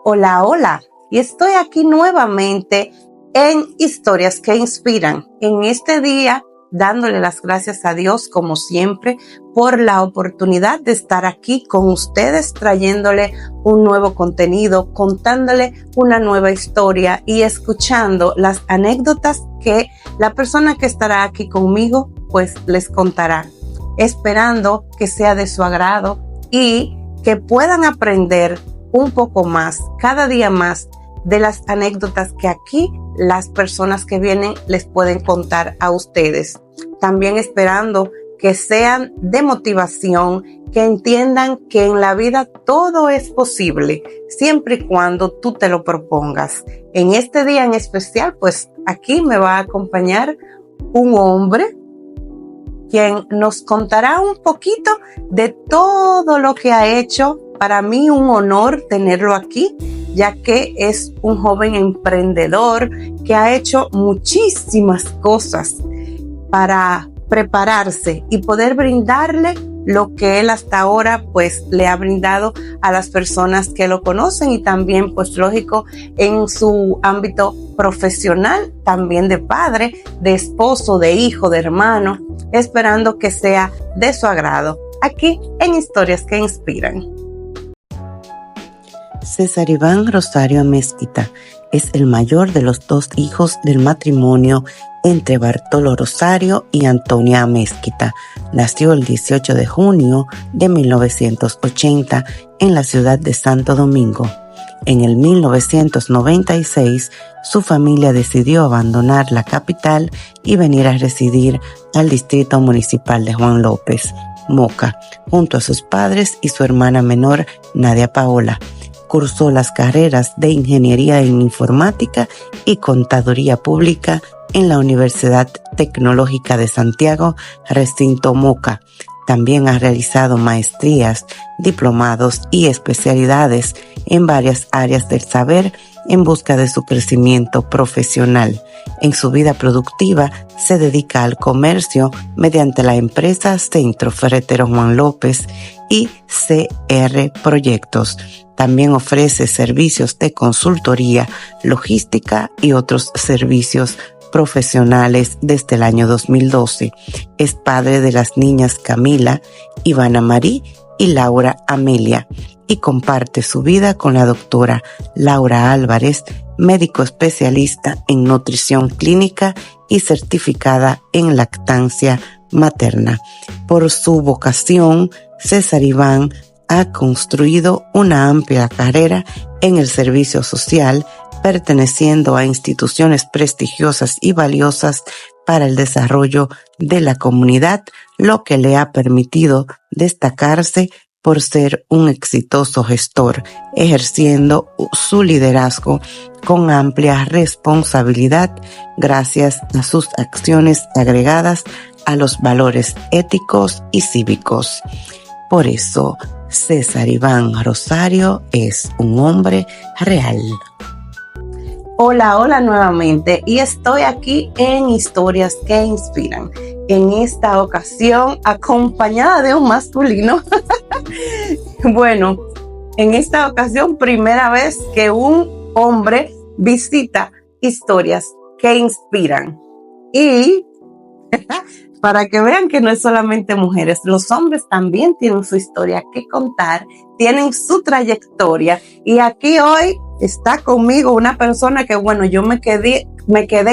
Hola, hola, y estoy aquí nuevamente en Historias que Inspiran. En este día, dándole las gracias a Dios, como siempre, por la oportunidad de estar aquí con ustedes, trayéndole un nuevo contenido, contándole una nueva historia y escuchando las anécdotas que la persona que estará aquí conmigo, pues les contará, esperando que sea de su agrado y que puedan aprender un poco más, cada día más, de las anécdotas que aquí las personas que vienen les pueden contar a ustedes. También esperando que sean de motivación, que entiendan que en la vida todo es posible, siempre y cuando tú te lo propongas. En este día en especial, pues aquí me va a acompañar un hombre quien nos contará un poquito de todo lo que ha hecho. Para mí un honor tenerlo aquí, ya que es un joven emprendedor que ha hecho muchísimas cosas para prepararse y poder brindarle lo que él hasta ahora pues le ha brindado a las personas que lo conocen y también pues lógico en su ámbito profesional, también de padre, de esposo, de hijo, de hermano, esperando que sea de su agrado aquí en Historias que Inspiran. César Iván Rosario Amezquita es el mayor de los dos hijos del matrimonio entre Bartolo Rosario y Antonia Amezquita. Nació el 18 de junio de 1980 en la ciudad de Santo Domingo. En el 1996, su familia decidió abandonar la capital y venir a residir al distrito municipal de Juan López, Moca, junto a sus padres y su hermana menor, Nadia Paola. Cursó las carreras de Ingeniería en Informática y Contaduría Pública en la Universidad Tecnológica de Santiago, recinto Moca. También ha realizado maestrías, diplomados y especialidades en varias áreas del saber en busca de su crecimiento profesional. En su vida productiva se dedica al comercio mediante la empresa Centro Ferretero Juan López y CR Proyectos. También ofrece servicios de consultoría, logística y otros servicios profesionales desde el año 2012. Es padre de las niñas Camila, Ivana Marí y Laura Amelia y comparte su vida con la doctora Laura Álvarez, médico especialista en nutrición clínica y certificada en lactancia materna. Por su vocación, César Iván ha construido una amplia carrera en el servicio social, perteneciendo a instituciones prestigiosas y valiosas para el desarrollo de la comunidad, lo que le ha permitido destacarse por ser un exitoso gestor, ejerciendo su liderazgo con amplia responsabilidad gracias a sus acciones agregadas a los valores éticos y cívicos. Por eso, César Iván Rosario es un hombre real. Hola, hola nuevamente, y estoy aquí en Historias que Inspiran. En esta ocasión, acompañada de un masculino. Bueno, en esta ocasión, primera vez que un hombre visita Historias que Inspiran. Y para que vean que no es solamente mujeres, los hombres también tienen su historia que contar, tienen su trayectoria. Y aquí hoy está conmigo una persona que, bueno, yo me quedé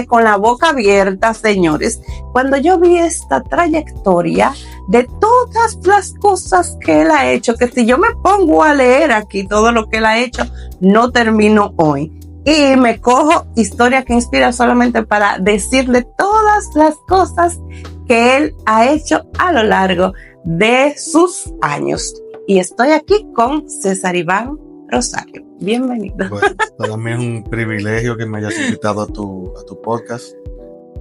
con la boca abierta, señores, cuando yo vi esta trayectoria de todas las cosas que él ha hecho, que si yo me pongo a leer aquí todo lo que él ha hecho, no termino hoy. Y me cojo Historia que Inspira solamente para decirle todas las cosas que él ha hecho a lo largo de sus años. Y estoy aquí con César Iván Rosario. Bienvenido. Bueno, para mí es un privilegio que me hayas invitado a tu podcast,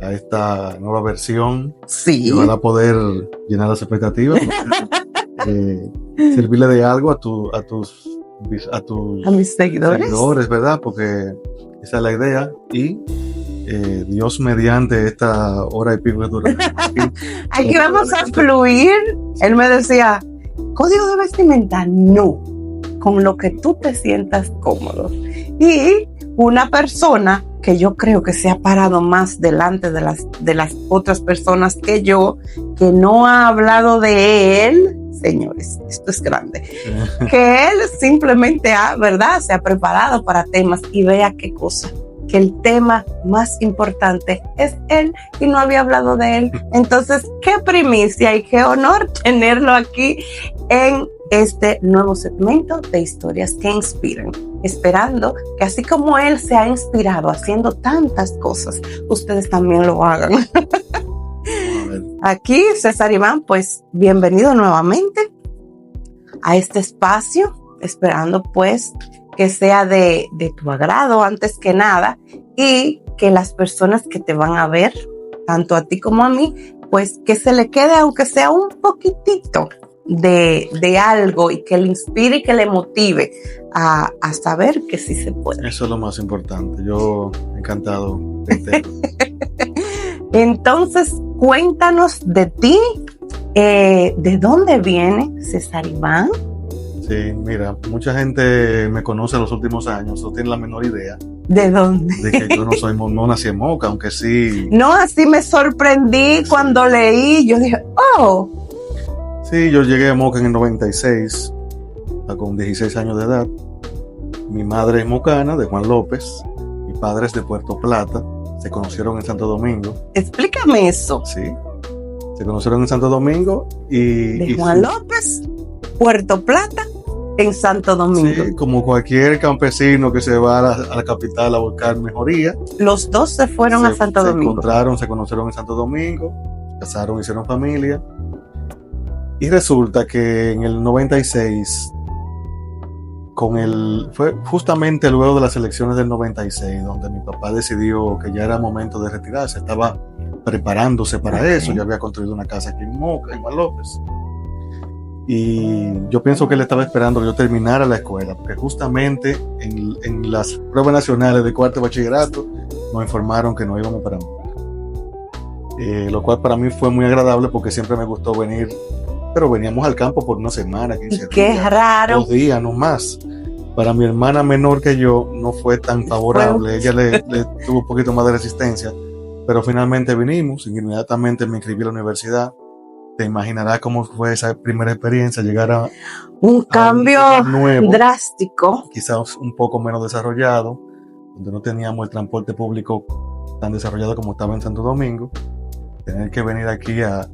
a esta nueva versión. Sí. Y ojalá poder llenar las expectativas, servirle de algo a mis seguidores, ¿verdad? Porque esa es la idea. Y Dios mediante esta hora y pico que dura. Aquí vamos a fluir. Él me decía, código de vestimenta, no. con lo que tú te sientas cómodo. Y una persona que yo creo que se ha parado más delante de las otras personas que yo, que no ha hablado de él, señores, esto es grande, que él simplemente se ha preparado para temas y vea qué cosa, que el tema más importante es él y no había hablado de él. Entonces, qué primicia y qué honor tenerlo aquí en este nuevo segmento de Historias que Inspiran, esperando que así como él se ha inspirado haciendo tantas cosas, ustedes también lo hagan. Aquí, César Iván, pues bienvenido nuevamente a este espacio, esperando pues que sea de tu agrado antes que nada y que las personas que te van a ver, tanto a ti como a mí, pues que se le quede aunque sea un poquitito de algo y que le inspire y que le motive a saber que sí se puede. Eso es lo más importante. Yo encantado de este. Entonces, cuéntanos de ti, ¿de dónde viene César Iván? Sí, mira, mucha gente me conoce en los últimos años, no tiene la menor idea. ¿De dónde? De que yo no nací en Moca, aunque sí. No, así me sorprendí cuando leí, yo dije, oh. Sí, yo llegué a Moca en el 96, con 16 años de edad. Mi madre es mocana, de Juan López. Mi padre es de Puerto Plata. Se conocieron en Santo Domingo. Explícame eso. Sí. Se conocieron en Santo Domingo y... De Juan López, Puerto Plata, en Santo Domingo. Sí, como cualquier campesino que se va a la capital a buscar mejoría. Los dos se fueron a Santo Domingo. Se conocieron en Santo Domingo, se casaron, hicieron familia. Y resulta que en el 96, fue justamente luego de las elecciones del 96, donde mi papá decidió que ya era momento de retirarse, estaba preparándose para eso, ya había construido una casa aquí en Moca, en Juan López. Y yo pienso que él estaba esperando que yo terminara la escuela, porque justamente en las pruebas nacionales de cuarto bachillerato nos informaron que no íbamos para Moca. Lo cual para mí fue muy agradable porque siempre me gustó venir. Pero veníamos al campo por una semana, 15 días. Qué raro. 2 días, no más. Para mi hermana menor que yo, no fue tan favorable. Ella le tuvo un poquito más de resistencia. Pero finalmente vinimos. Inmediatamente me inscribí a la universidad. Te imaginarás cómo fue esa primera experiencia, llegar a un cambio nuevo, drástico. Quizás un poco menos desarrollado, donde no teníamos el transporte público tan desarrollado como estaba en Santo Domingo. Tener que venir aquí a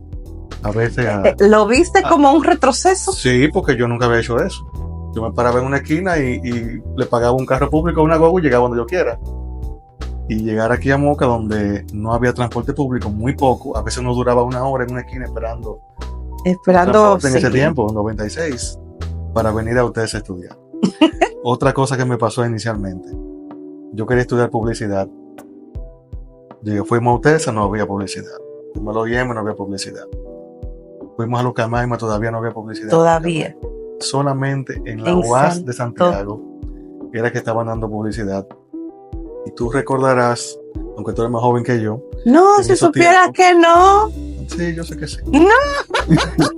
veces ¿Lo viste como un retroceso? Sí, porque yo nunca había hecho eso. Yo me paraba en una esquina y le pagaba un carro público a una guagua y llegaba donde yo quiera. Y llegar aquí a Moca, donde no había transporte público, muy poco, a veces uno duraba 1 hora en una esquina esperando en ese tiempo, en 96, para venir a ustedes a estudiar. Otra cosa que me pasó inicialmente, yo quería estudiar publicidad. Fuimos a UTESA, no había publicidad. Fuimos a los IEM, no había publicidad. Fuimos a los Camaima, todavía no había publicidad. Todavía. Solamente en la UAS de Santiago era que estaban dando publicidad. Y tú recordarás, aunque tú eres más joven que yo. No, si supieras que no. Sí, yo sé que sí. No,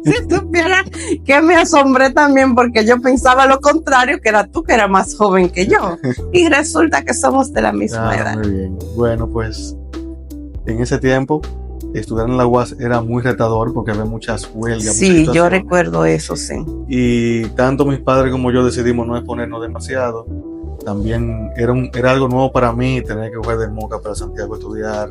si supieras que me asombré también porque yo pensaba lo contrario, que era tú que eras más joven que yo. Y resulta que somos de la misma edad. Muy bien. Bueno, pues en ese tiempo estudiar en la UAS era muy retador porque había muchas huelgas. Sí, yo recuerdo eso, sí. Y tanto mis padres como yo decidimos no exponernos demasiado. También era algo nuevo para mí tener que coger de Moca para Santiago a estudiar.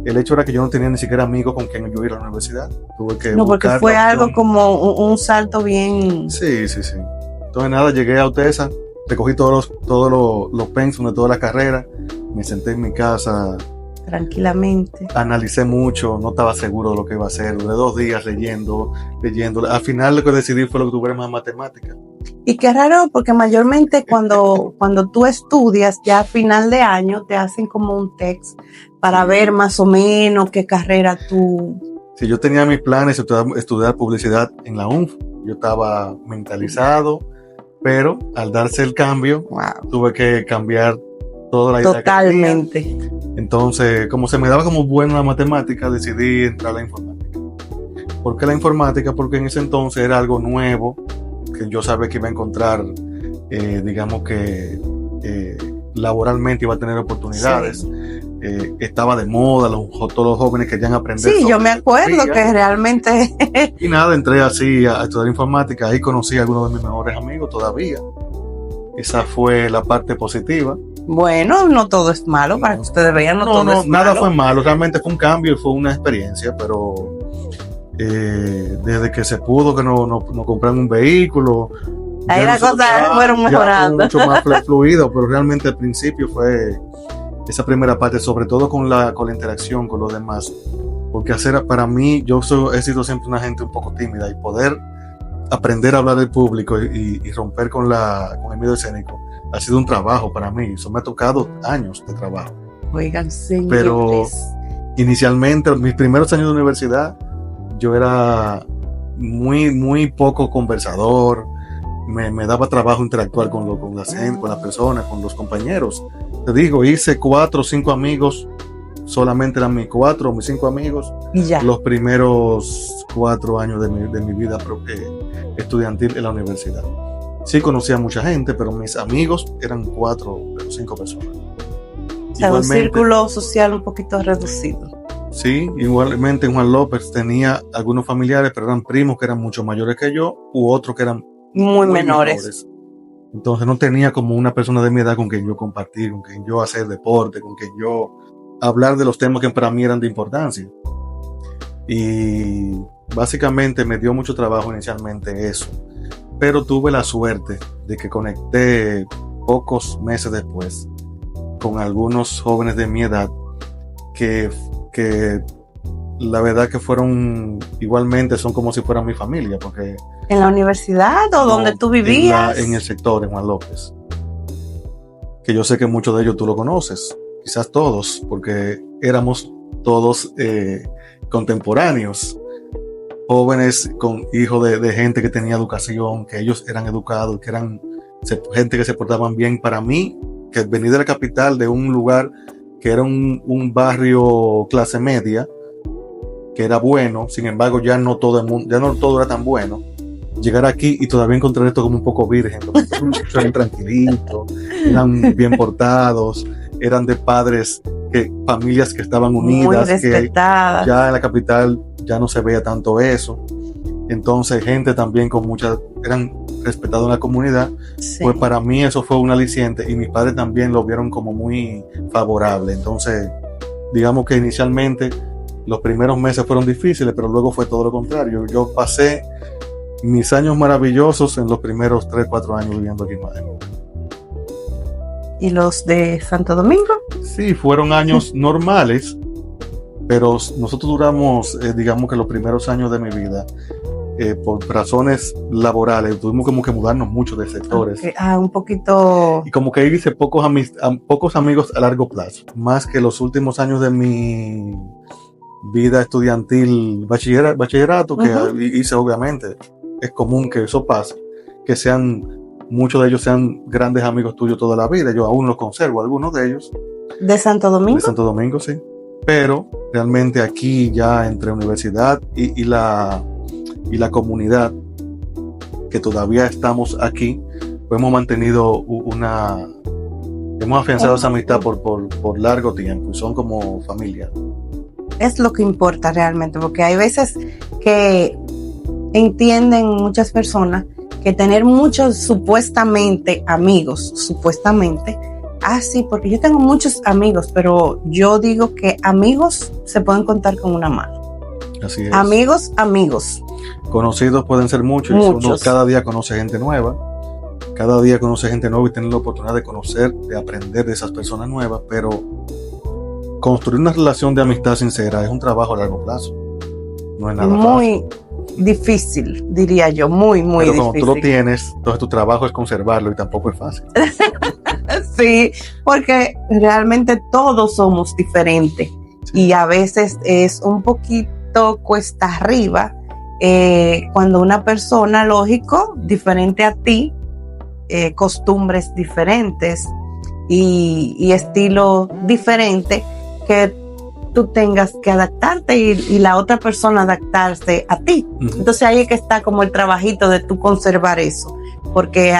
El hecho era que yo no tenía ni siquiera amigos con quien yo ir a la universidad. Tuve que porque fue algo como un salto bien... Sí. Entonces nada, llegué a UTESA, recogí todos los pensum de toda la carrera, me senté en mi casa tranquilamente. Analicé mucho, no estaba seguro de lo que iba a hacer. Duré 2 días leyendo. Al final lo que decidí fue lo que tuviera más matemática. Y qué raro, porque mayormente cuando tú estudias ya a final de año te hacen como un test para ver más o menos qué carrera tú... Sí, yo tenía mis planes de estudiar publicidad en la UNF. Yo estaba mentalizado, pero al darse el cambio, tuve que cambiar toda la idea. Totalmente. Entonces, como se me daba como buena la matemática, decidí entrar a la informática. ¿Por qué la informática? Porque en ese entonces era algo nuevo, que yo sabía que iba a encontrar, digamos que laboralmente iba a tener oportunidades. Sí. Estaba de moda, todos los jóvenes querían aprender. Sí, yo me acuerdo que realmente... Y nada, entré así a estudiar informática, ahí conocí a algunos de mis mejores amigos todavía. Esa fue la parte positiva. Bueno, no todo es malo, para que ustedes vean, no todo es malo. Nada fue malo, realmente fue un cambio y fue una experiencia, pero desde que se pudo que nos compraron un vehículo, ahí las cosas fueron mejorando. Mucho más fluido, pero realmente al principio fue esa primera parte, sobre todo con la interacción con los demás, porque para mí, he sido siempre una gente un poco tímida, y poder aprender a hablar al público y romper con el miedo escénico ha sido un trabajo para mí. Eso me ha tocado años de trabajo. Oigan, señores. Pero inicialmente, mis primeros años de universidad, yo era muy, muy poco conversador. Me daba trabajo interactuar con la gente, con las personas, con los compañeros. Te digo, hice 4 o 5 amigos, solamente eran mis 4 o mis 5 amigos, y ya. Los primeros 4 años de mi vida estudiantil en la universidad. Sí conocía a mucha gente, pero mis amigos eran 4 o 5 personas. O sea, un círculo social un poquito reducido. Sí, igualmente en Juan López tenía algunos familiares, pero eran primos que eran mucho mayores que yo, u otros que eran muy menores. Entonces no tenía como una persona de mi edad con quien yo compartir, con quien yo hacer deporte, con quien yo hablar de los temas que para mí eran de importancia. Y básicamente me dio mucho trabajo inicialmente eso, pero tuve la suerte de que conecté pocos meses después con algunos jóvenes de mi edad que la verdad que fueron igualmente, son como si fueran mi familia, porque... ¿En la universidad o donde tú vivías? En el sector, en Juan López. Que yo sé que muchos de ellos tú lo conoces, quizás todos, porque éramos todos contemporáneos, jóvenes con hijos de gente que tenía educación, que ellos eran educados, que eran gente que se portaban bien. Para mí, que venir de la capital, de un lugar que era un barrio clase media, que era bueno, sin embargo ya no todo era tan bueno. Llegar aquí y todavía encontrar esto como un poco virgen, eran tranquilitos, eran bien portados, eran de padres, familias que estaban unidas, muy respetadas. Que ya en la capital ya no se veía tanto eso. Entonces gente también eran respetados en la comunidad. Sí. Pues para mí eso fue un aliciente, y mis padres también lo vieron como muy favorable. Entonces digamos que inicialmente los primeros meses fueron difíciles, pero luego fue todo lo contrario. Yo pasé mis años maravillosos en los primeros 3-4 años viviendo aquí en Madrid. ¿Y los de Santo Domingo? Sí, fueron años normales, pero nosotros duramos, digamos que los primeros años de mi vida, por razones laborales, tuvimos como que mudarnos mucho de sectores. Okay. Un poquito... Y como que hice pocos amigos a largo plazo, más que los últimos años de mi vida estudiantil, bachillerato, que hice. Obviamente es común que eso pase, que muchos de ellos sean grandes amigos tuyos toda la vida. Yo aún los conservo, algunos de ellos. ¿De Santo Domingo? De Santo Domingo, sí. Pero realmente aquí ya entre universidad y la comunidad, que todavía estamos aquí, pues hemos mantenido hemos afianzado esa amistad por largo tiempo, y son como familia. Es lo que importa realmente, porque hay veces que entienden muchas personas que tener muchos supuestamente amigos, sí, porque yo tengo muchos amigos, pero yo digo que amigos se pueden contar con una mano. Así es. Amigos. Conocidos pueden ser muchos. Uno cada día conoce gente nueva. Cada día conoce gente nueva y tiene la oportunidad de conocer, de aprender de esas personas nuevas, pero construir una relación de amistad sincera es un trabajo a largo plazo. No es nada muy fácil. Difícil, diría yo, muy pero difícil. Pero cuando tú lo tienes, entonces tu trabajo es conservarlo, y tampoco es fácil. Sí, porque realmente todos somos diferentes, sí. Y a veces es un poquito cuesta arriba cuando una persona, lógico, diferente a ti, costumbres diferentes y estilos diferentes, que tú tengas que adaptarte y la otra persona adaptarse a ti. Entonces ahí es que está como el trabajito de tú conservar eso, porque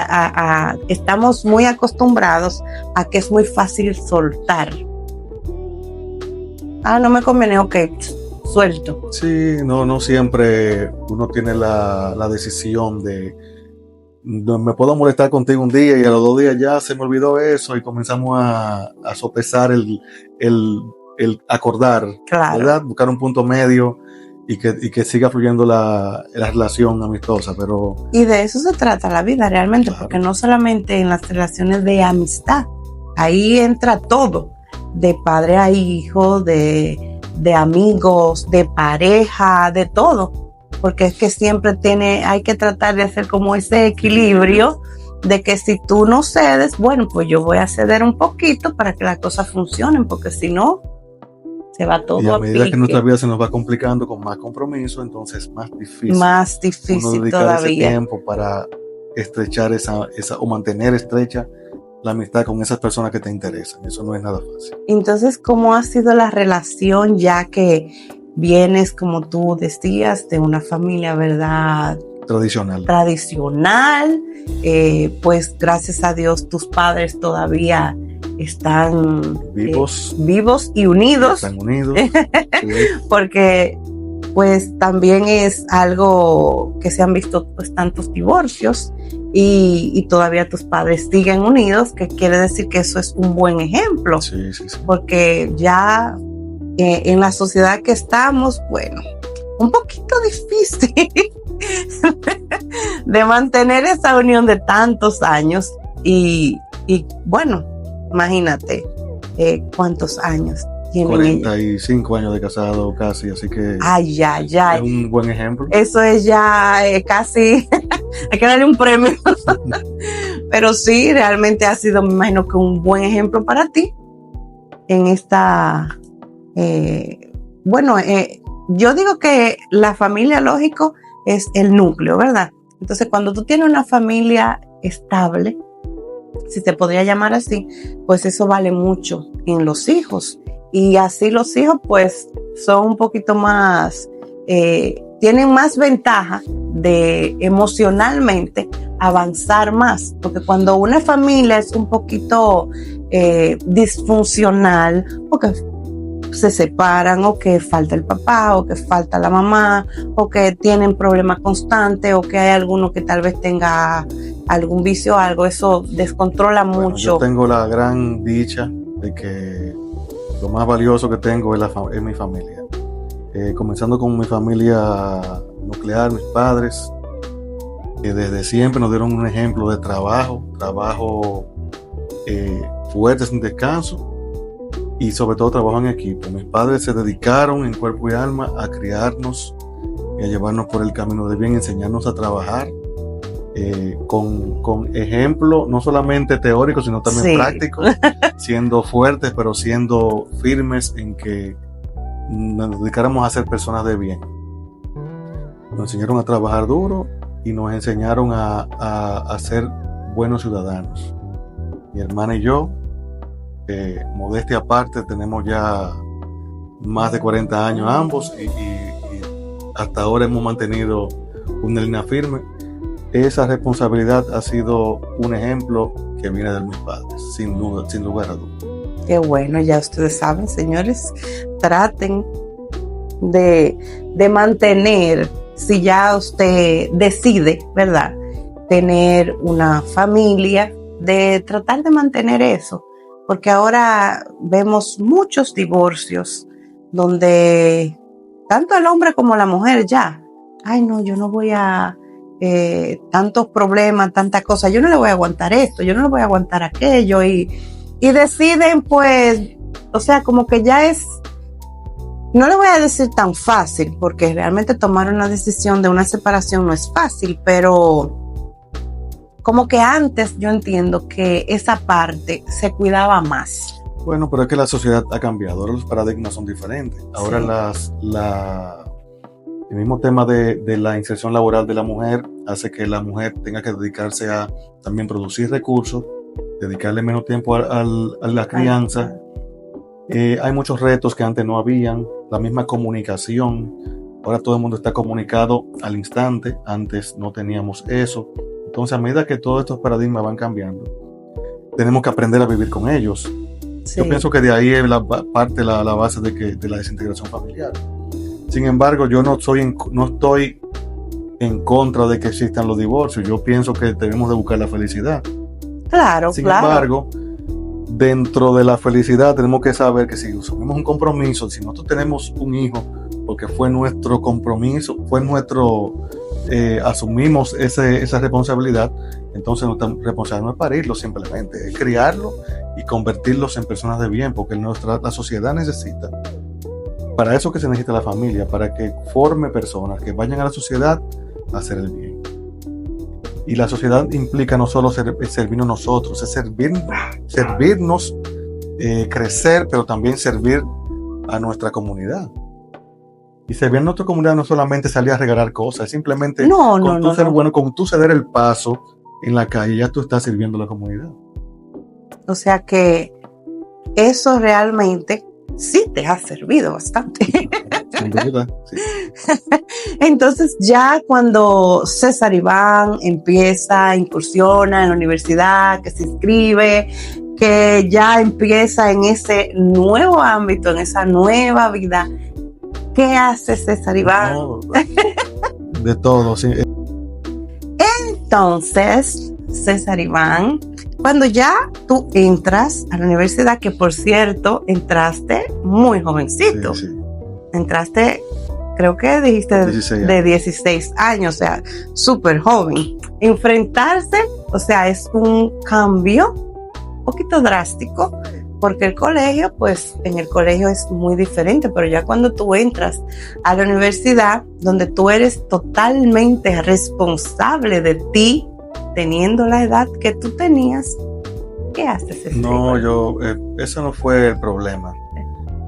estamos muy acostumbrados a que es muy fácil soltar. No me conviene, ok, suelto. Sí, no siempre uno tiene la decisión de no, me puedo molestar contigo un día y a los 2 días ya se me olvidó eso y comenzamos a sopesar el acordar, Claro. ¿verdad? Buscar un punto medio y que siga fluyendo la relación amistosa, pero... Y de eso se trata la vida realmente, Claro. porque no solamente en las relaciones de amistad, ahí entra todo, de padre a hijo, de amigos, de pareja, de todo. Porque es que siempre hay que tratar de hacer como ese equilibrio de que si tú no cedes, bueno, pues yo voy a ceder un poquito para que las cosas funcionen, porque si no, se va todo Y a medida pique. que nuestra vida se nos va complicando con más compromiso, entonces más difícil. Más uno difícil dedicar todavía. ese tiempo para estrechar esa o mantener estrecha la amistad con esas personas que te interesan. Eso no es nada fácil. Entonces, ¿cómo ha sido la relación ya que vienes, como tú decías, de una familia, ¿verdad? Tradicional. Pues gracias a Dios tus padres todavía están vivos y unidos. Están unidos. Sí. Porque pues también es algo que se han visto pues tantos divorcios y todavía tus padres siguen unidos, que quiere decir que eso es un buen ejemplo. Sí. Porque ya en la sociedad que estamos, bueno, un poquito difícil de mantener esa unión de tantos años y bueno, imagínate cuántos años tienen 45 años de casado casi, así que ay. es un buen ejemplo. Eso es ya casi, hay que darle un premio. Pero sí, realmente ha sido, me imagino que un buen ejemplo para ti en esta... yo digo que la familia, lógico, es el núcleo, ¿verdad? Entonces, cuando tú tienes una familia estable, si se podría llamar así, pues eso vale mucho en los hijos. Y así los hijos, pues, son un poquito más, tienen más ventaja de emocionalmente avanzar más. Porque cuando una familia es un poquito disfuncional, porque se separan o que falta el papá o que falta la mamá o que tienen problemas constantes o que hay alguno que tal vez tenga algún vicio o algo, eso descontrola mucho. Yo tengo la gran dicha de que lo más valioso que tengo es mi familia. Comenzando con mi familia nuclear, mis padres, que desde siempre nos dieron un ejemplo de trabajo fuerte, sin descanso. Y sobre todo trabajo en equipo. Mis padres se dedicaron en cuerpo y alma a criarnos y a llevarnos por el camino de bien, enseñarnos a trabajar con ejemplo, no solamente teórico, sino también práctico, siendo fuertes, pero siendo firmes en que nos dedicáramos a ser personas de bien. Nos enseñaron a trabajar duro y nos enseñaron a ser buenos ciudadanos. Mi hermana y yo, modestia aparte, tenemos ya más de 40 años ambos y hasta ahora hemos mantenido una línea firme. Esa responsabilidad ha sido un ejemplo que viene de mis padres, sin lugar a dudas. Qué bueno, ya ustedes saben, señores, traten de mantener, si ya usted decide, ¿verdad?, tener una familia, de tratar de mantener eso. Porque ahora vemos muchos divorcios donde tanto el hombre como la mujer ya, ay no, yo no voy a, tantos problemas, tantas cosas, yo no le voy a aguantar esto, yo no le voy a aguantar aquello y deciden pues, o sea, como que ya es, no le voy a decir tan fácil, porque realmente tomar una decisión de una separación no es fácil, pero como que antes yo entiendo que esa parte se cuidaba más. Bueno, pero es que la sociedad ha cambiado, ahora los paradigmas son diferentes. Ahora el mismo tema de la inserción laboral de la mujer hace que la mujer tenga que dedicarse a también producir recursos, dedicarle menos tiempo a la crianza Hay muchos retos que antes no habían, la misma comunicación. Ahora todo el mundo está comunicado al instante, antes no teníamos eso. Entonces, a medida que todos estos paradigmas van cambiando, tenemos que aprender a vivir con ellos. Sí. Yo pienso que de ahí es parte la base de la desintegración familiar. Sin embargo, yo no estoy en contra de que existan los divorcios. Yo pienso que tenemos de buscar la felicidad. Claro, Sin claro. embargo, dentro de la felicidad tenemos que saber que si asumimos un compromiso, si nosotros tenemos un hijo, porque fue nuestro compromiso, asumimos esa responsabilidad, entonces nuestra responsabilidad no es parirlo simplemente, es criarlo y convertirlos en personas de bien, porque la sociedad necesita, para eso que se necesita la familia, para que forme personas que vayan a la sociedad a hacer el bien. Y la sociedad implica no solo servirnos nosotros, es servirnos, crecer, pero también servir a nuestra comunidad. Y servir a nuestra comunidad no solamente salir a regalar cosas, es simplemente bueno, con tú ceder el paso en la calle, ya tú estás sirviendo a la comunidad. O sea que eso realmente sí te ha servido bastante. Sin duda, sí. Entonces ya cuando César Iván incursiona en la universidad, que se inscribe, que ya empieza en ese nuevo ámbito, en esa nueva vida, ¿qué hace César Iván? No, de todo, sí. Entonces, César Iván, cuando ya tú entras a la universidad, que por cierto, entraste muy jovencito. Sí, sí. Entraste, creo que dijiste 16 de 16 años, o sea, súper joven. Enfrentarse, o sea, es un cambio un poquito drástico, porque el colegio, pues en el colegio es muy diferente, pero ya cuando tú entras a la universidad, donde tú eres totalmente responsable de ti, teniendo la edad que tú tenías, ¿qué haces? No, eso no fue el problema.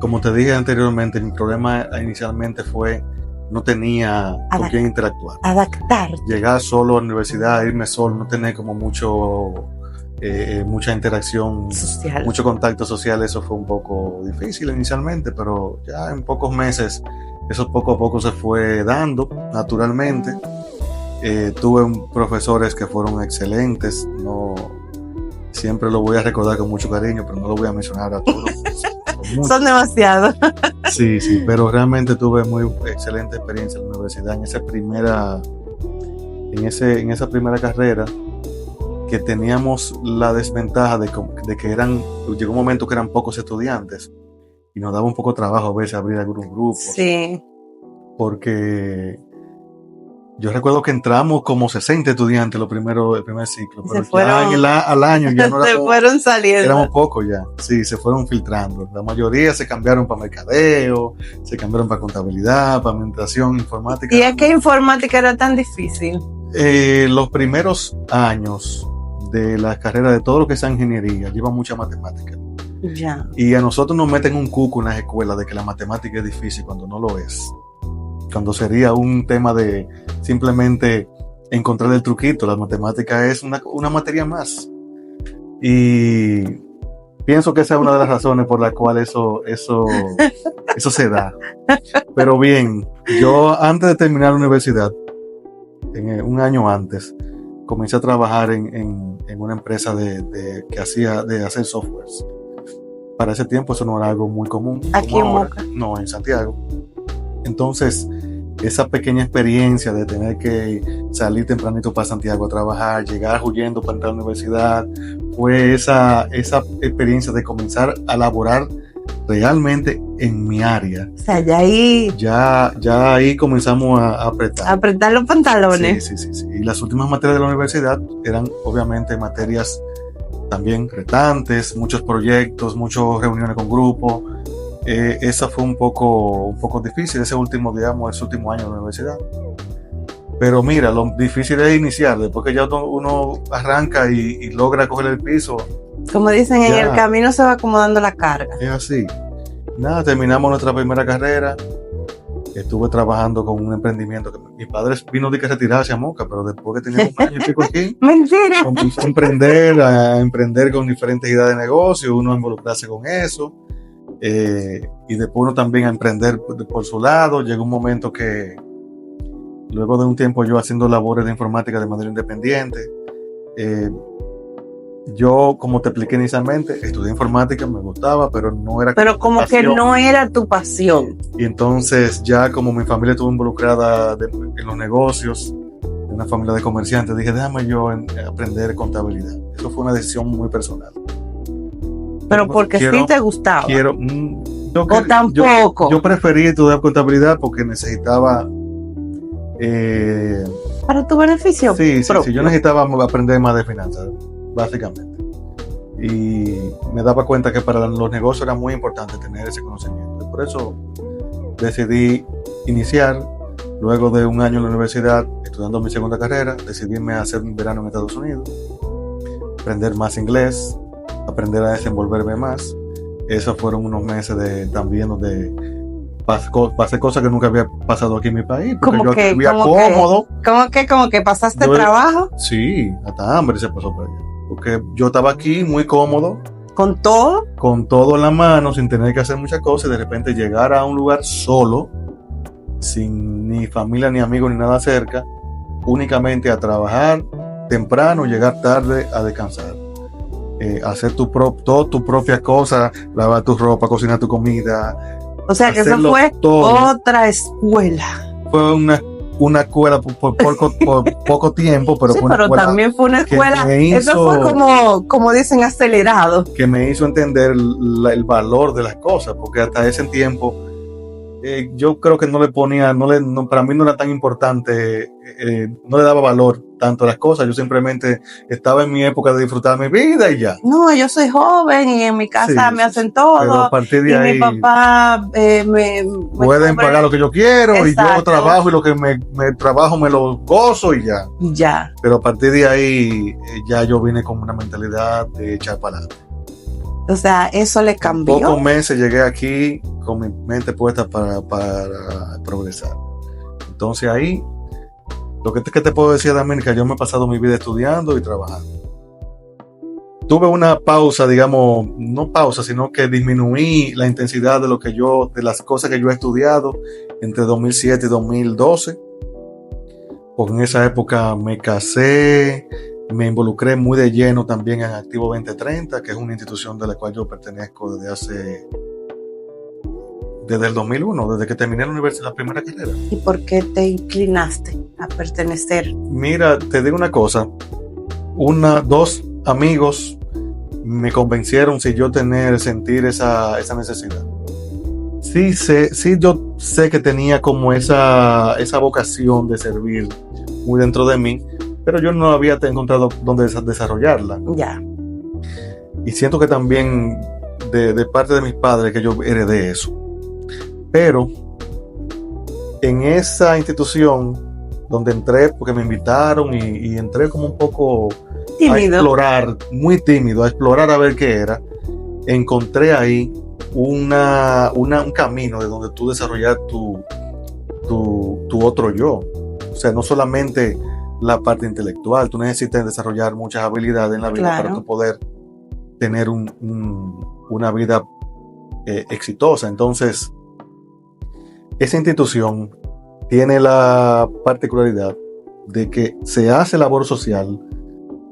Como te dije anteriormente, mi problema inicialmente fue no tenía con quién interactuar. Adaptar. Llegar solo a la universidad, irme solo, no tener como mucha interacción social, mucho contacto social, eso fue un poco difícil inicialmente, pero ya en pocos meses eso poco a poco se fue dando naturalmente. Tuve profesores que fueron excelentes, no siempre lo voy a recordar con mucho cariño, pero no lo voy a mencionar a todos. Son demasiados. Sí, pero realmente tuve muy excelente experiencia en la universidad en esa primera carrera, que teníamos la desventaja de que llegó un momento que eran pocos estudiantes y nos daba un poco de trabajo a veces abrir algunos grupos. Sí. Porque yo recuerdo que entramos como 60 estudiantes el primer ciclo, pero al año ya no se fueron saliendo. Éramos pocos ya, sí, se fueron filtrando. La mayoría se cambiaron para mercadeo, se cambiaron para contabilidad, para administración, informática. ¿Y a qué informática era tan difícil? Los primeros años de la carrera de todo lo que es ingeniería lleva mucha matemática. Ya. Y a nosotros nos meten un cuco en las escuelas de que la matemática es difícil cuando no lo es. Cuando sería un tema de simplemente encontrar el truquito. La matemática es una materia más. Y pienso que esa es una de las razones por las cuales eso se da. Pero bien, yo antes de terminar la universidad, un año antes, comencé a trabajar en una empresa de hacer softwares. Para ese tiempo eso no era algo muy común. ¿Aquí en Moca? No, en Santiago. Entonces, esa pequeña experiencia de tener que salir tempranito para Santiago a trabajar, llegar huyendo para entrar a la universidad, fue esa experiencia de comenzar a laborar realmente en mi área. O sea, ya ahí comenzamos a apretar. A apretar los pantalones. Sí. Y las últimas materias de la universidad eran obviamente materias también retantes, muchos proyectos, muchas reuniones con grupos. Esa fue un poco difícil, ese último año de la universidad. Pero mira, lo difícil es iniciar, después que ya uno arranca y logra coger el piso. Como dicen, en el camino se va acomodando la carga. Es así. Nada, terminamos nuestra primera carrera. Estuve trabajando con un emprendimiento que mi padre vino de que retirarse a Moca, pero después que tenía un año y pico aquí, mentira, comenzó a emprender con diferentes ideas de negocio, uno a involucrarse con eso. y después uno también a emprender por su lado. Llegó un momento que luego de un tiempo yo haciendo labores de informática de manera independiente, yo, como te expliqué inicialmente, estudié informática, me gustaba, pero no era Pero como que no era tu pasión. Y entonces ya como mi familia estuvo involucrada en los negocios, en una familia de comerciantes, dije, déjame yo aprender contabilidad. Eso fue una decisión muy personal. Pero porque sí te gustaba. O tampoco. Yo preferí estudiar contabilidad porque necesitaba... para tu beneficio. Sí, yo necesitaba aprender más de finanzas, básicamente. Y me daba cuenta que para los negocios era muy importante tener ese conocimiento. Por eso decidí iniciar, luego de un año en la universidad, estudiando mi segunda carrera, decidí hacer un verano en Estados Unidos, aprender más inglés, aprender a desenvolverme más. Esos fueron unos meses también donde pasé cosas que nunca había pasado aquí en mi país, porque yo vivía cómodo. ¿Cómo que pasaste trabajo? Sí, hasta hambre se pasó por allá. Porque yo estaba aquí muy cómodo. ¿Con todo? Con todo en la mano, sin tener que hacer muchas cosas, y de repente llegar a un lugar solo, sin ni familia, ni amigos, ni nada cerca, únicamente a trabajar temprano, llegar tarde a descansar. Hacer todas tus propias cosas, lavar tu ropa, cocinar tu comida. O sea que eso fue todo. Otra escuela. Fue una escuela por poco tiempo, pero sí, fue una pero escuela también fue una escuela. Eso fue como dicen, acelerado. Que me hizo entender el valor de las cosas, porque hasta ese tiempo yo creo que no le ponía, para mí no era tan importante, no le daba valor tanto a las cosas. Yo simplemente estaba en mi época de disfrutar mi vida y ya. No, yo soy joven y en mi casa me hacen todo. Pero a partir de ahí, mi papá me pueden pagar lo que yo quiero. Exacto. Y yo trabajo y lo que me trabajo me lo gozo y ya. Ya. Pero a partir de ahí ya yo vine con una mentalidad de echar para adelante. O sea, eso le cambió. En pocos meses llegué aquí con mi mente puesta para progresar. Entonces ahí, lo que te puedo decir, Dominica, yo me he pasado mi vida estudiando y trabajando. Tuve una pausa, digamos, no pausa, sino que disminuí la intensidad de las cosas que yo he estudiado entre 2007 y 2012. Porque en esa época me casé, me involucré muy de lleno también en Activo 2030, que es una institución de la cual yo pertenezco desde el 2001, desde que terminé la primera carrera. ¿Y por qué te inclinaste a pertenecer? Mira, te digo una cosa, dos amigos me convencieron si yo sentir esa necesidad. Sí, yo sé que tenía como esa vocación de servir muy dentro de mí, pero yo no había encontrado dónde desarrollarla. Ya. Y siento que también de parte de mis padres que yo heredé eso. Pero en esa institución donde entré, porque me invitaron y entré como un poco tímido. A explorar, muy tímido, a explorar a ver qué era, encontré ahí un camino de donde tú desarrollar tu otro yo. O sea, no solamente la parte intelectual, tú necesitas desarrollar muchas habilidades en la vida, claro, para tú poder tener una vida exitosa. Entonces, esa institución tiene la particularidad de que se hace labor social,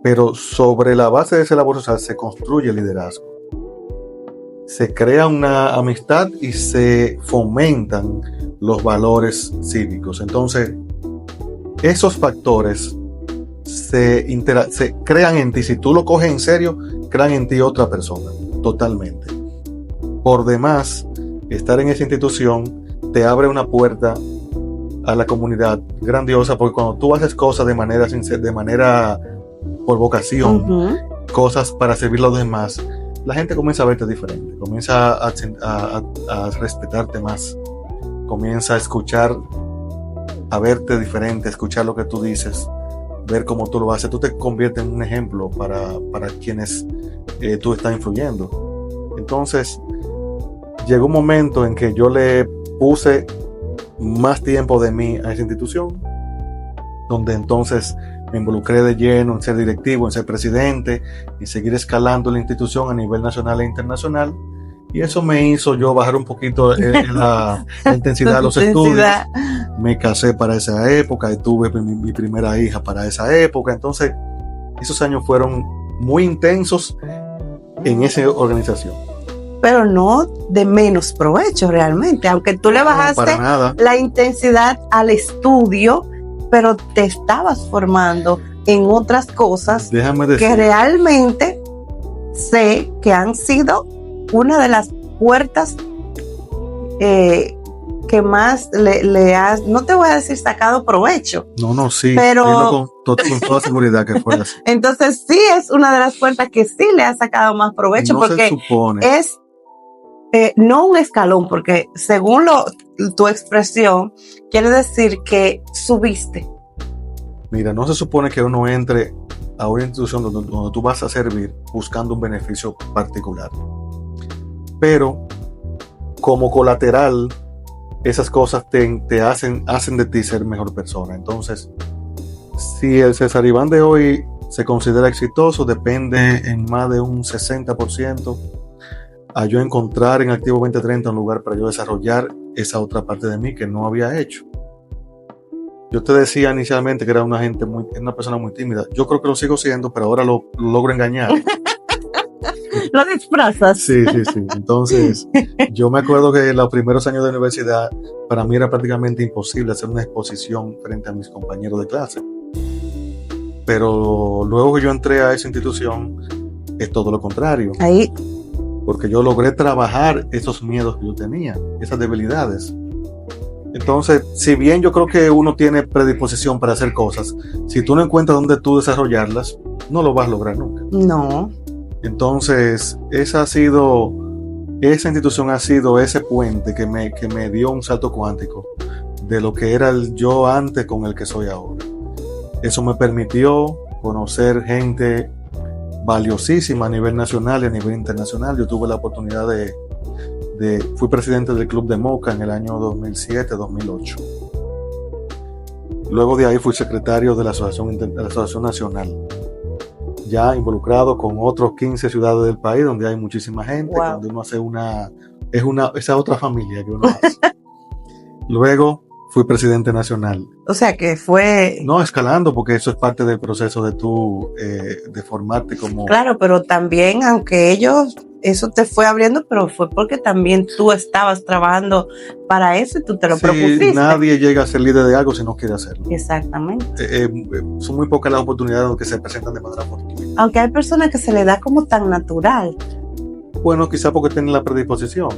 pero sobre la base de esa labor social se construye el liderazgo. Se crea una amistad y se fomentan los valores cívicos. Entonces, esos factores se crean en ti. Si tú lo coges en serio, crean en ti otra persona, totalmente. Por demás, estar en esa institución te abre una puerta a la comunidad grandiosa, porque cuando tú haces cosas de manera por vocación, cosas para servir a los demás, la gente comienza a verte diferente, comienza a respetarte más, comienza a escuchar, a verte diferente, a escuchar lo que tú dices, ver cómo tú lo haces. Tú te conviertes en un ejemplo para quienes tú estás influyendo. Entonces, llegó un momento en que yo le puse más tiempo de mí a esa institución, donde entonces me involucré de lleno en ser directivo, en ser presidente y seguir escalando la institución a nivel nacional e internacional. Y eso me hizo yo bajar un poquito la intensidad de los estudios. Me casé para esa época y tuve mi primera hija para esa época. Entonces, esos años fueron muy intensos en esa organización. Pero no de menos provecho realmente, aunque tú le bajaste la intensidad al estudio, pero te estabas formando en otras cosas que realmente sé que han sido una de las puertas que más le has, no te voy a decir sacado provecho. No, sí, pero con toda seguridad que fue así. Entonces sí es una de las puertas que sí le has sacado más provecho, no porque se supone. Es no un escalón, porque según tu expresión, quiere decir que subiste. Mira, no se supone que uno entre a una institución donde tú vas a servir buscando un beneficio particular. Pero, como colateral, esas cosas te hacen de ti ser mejor persona. Entonces, si el César Iván de hoy se considera exitoso, depende en más de un 60% a yo encontrar en Activo 2030 un lugar para yo desarrollar esa otra parte de mí que no había hecho. Yo te decía inicialmente que era una persona muy tímida. Yo creo que lo sigo siendo, pero ahora lo logro engañar. Lo disfrazas. Sí. Entonces, yo me acuerdo que los primeros años de universidad, para mí era prácticamente imposible hacer una exposición frente a mis compañeros de clase. Pero luego que yo entré a esa institución, es todo lo contrario. Ahí. Porque yo logré trabajar esos miedos que yo tenía, esas debilidades. Entonces, si bien yo creo que uno tiene predisposición para hacer cosas, si tú no encuentras dónde tú desarrollarlas, no lo vas a lograr nunca. No. Entonces, esa institución ha sido ese puente que me dio un salto cuántico de lo que era el yo antes con el que soy ahora. Eso me permitió conocer gente valiosísima a nivel nacional y a nivel internacional. Yo tuve la oportunidad fui presidente del Club de Moca en el año 2007-2008. Luego de ahí fui secretario de la Asociación Nacional, ya involucrado con otros 15 ciudades del país donde hay muchísima gente, wow. Donde uno hace esa otra familia que uno hace. Luego fui presidente nacional. O sea que fue... No, escalando, porque eso es parte del proceso de tú, de formarte como... Claro, pero también, aunque eso te fue abriendo, pero fue porque también tú estabas trabajando para eso y tú te lo propusiste. Nadie llega a ser líder de algo si no quiere hacerlo. Exactamente. Son muy pocas las oportunidades que se presentan de manera fortuita. Aunque hay personas que se le da como tan natural. Bueno, quizá porque tienen la predisposición,